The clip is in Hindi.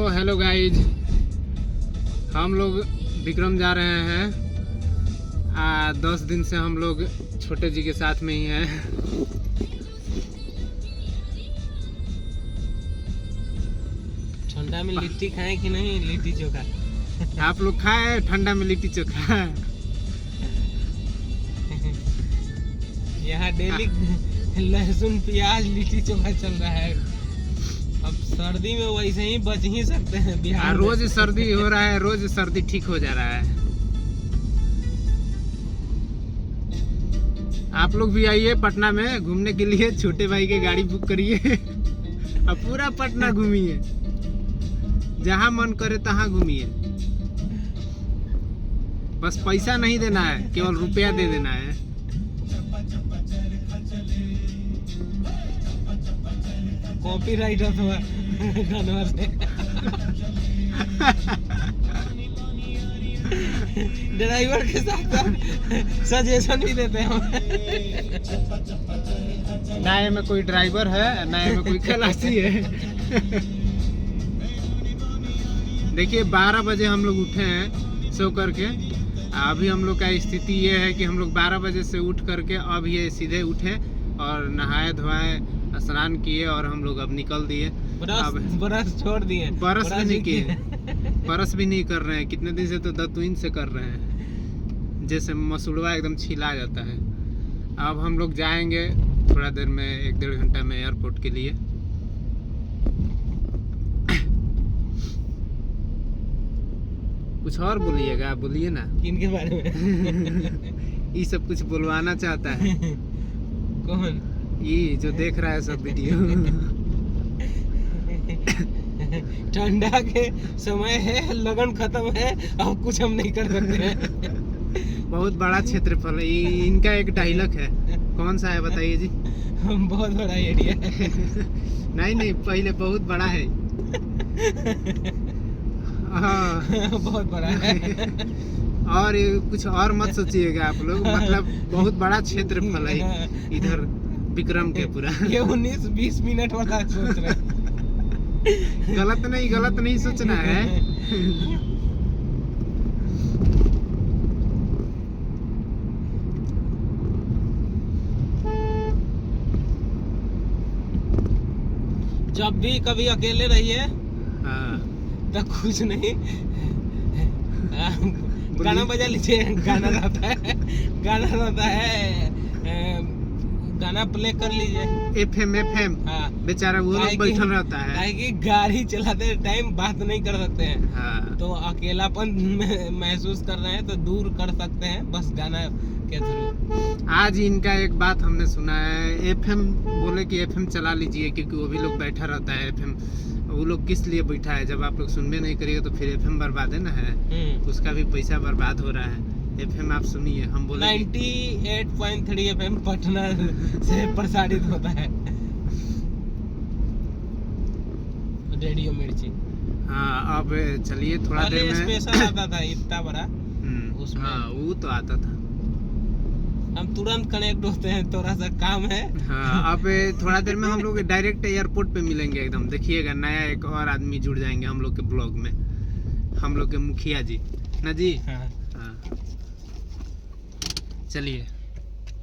हेलो गाइज, हम लोग विक्रम जा रहे हैं। 10 दिन से हम लोग छोटे जी के साथ में ही हैं। ठंडा में लिट्टी खाएं कि नहीं? लिट्टी चोखा आप लोग खाए ठंडा में लिट्टी चोखा? यहाँ डेली लहसुन प्याज लिट्टी चोखा चल रहा है। अब सर्दी में वैसे ही बच ही सकते हैं बिहार में। रोज सर्दी हो रहा है, रोज सर्दी ठीक हो जा रहा है। आप लोग भी आइए पटना में घूमने के लिए, छोटे भाई की गाड़ी बुक करिए। अब पूरा पटना घूमिए, जहाँ मन करे तहाँ घूमिए। बस पैसा नहीं देना है, केवल रुपया दे देना है। कॉपीराइट अथवा गाना से ड्राइवर के साथ सजेशन भी देते हैं। ना में कोई ड्राइवर है, ना में कोई खलासी है। देखिए 12 बजे हम लोग उठे हैं सो करके। अभी हम लोग का स्थिति ये है कि हम लोग 12 बजे से उठ करके अब ये सीधे उठे और नहाए धोए स्नान किए और हम लोग अब निकल दिए। ब्रश छोड़ दिए, ब्रश भी नहीं किए, ब्रश भी नहीं कर रहे हैं। कितने दिन से तो दतुइन से कर रहे हैं, जैसे मसूड़वा एकदम छिला जाता है। अब हम लोग जाएंगे थोड़ा देर में, 1-1.5 घंटा में एयरपोर्ट के लिए। कुछ और बोलिएगा, बोलिए ना। किनके बारे में? ये सब कुछ बुलवाना चाहता है। कौन? ये जो देख रहा है सब वीडियो। ठंडा के समय है, लगन खत्म है, अब कुछ हम नहीं कर सकते हैं। बहुत बड़ा क्षेत्रफल है। इनका एक डायलॉग है, कौन सा है बताइए जी? बहुत बड़ा एरिया है। नहीं, पहले बहुत बड़ा है। हाँ। बहुत बड़ा है। और कुछ और मत सोचिएगा आप लोग, मतलब बहुत बड़ा क्षेत्रफल है इधर विक्रम के पूरा। ये 19-20 मिनट वाला सोच रहे हैं। गलत नहीं सोचना है। जब भी कभी अकेले रहिए हाँ। तो कुछ नहीं, गाना बजा लीजिए। गाना रहता है, गाना प्ले कर लीजिए। FM हाँ। बेचारा वो लोग बैठल रहता है कि गाड़ी चलाते टाइम बात नहीं कर सकते हैं। हाँ। तो अकेलापन महसूस कर रहे हैं तो दूर कर सकते हैं बस गाना के थ्रू। आज इनका एक बात हमने सुना है, FM बोले कि FM चला लीजिए, क्योंकि वो भी लोग बैठा रहता है। FM वो लोग किस लिए बैठा है? जब आप लोग सुनबे नहीं करिएगा तो फिर FM बर्बाद है ना है, उसका भी पैसा बर्बाद हो रहा है। FM आप सुनिए, हम बोले 98.3 FM पटना से प्रसारित होता है रेडियो मिर्ची। हाँ। अब चलिए थोड़ा देर में स्पेशल आता था इतना बड़ा उसमें। हाँ, वो तो आता था। हम तुरंत कनेक्ट होते हैं, थोड़ा सा काम है। हाँ। अब थोड़ा देर में हम लोग डायरेक्ट एयरपोर्ट पे मिलेंगे एकदम। देखिएगा नया एक और आदमी जुड़ जाएंगे हम लोग के ब्लॉग में, हम लोग के मुखिया जी ना जी। हाँ। हाँ। चलिए।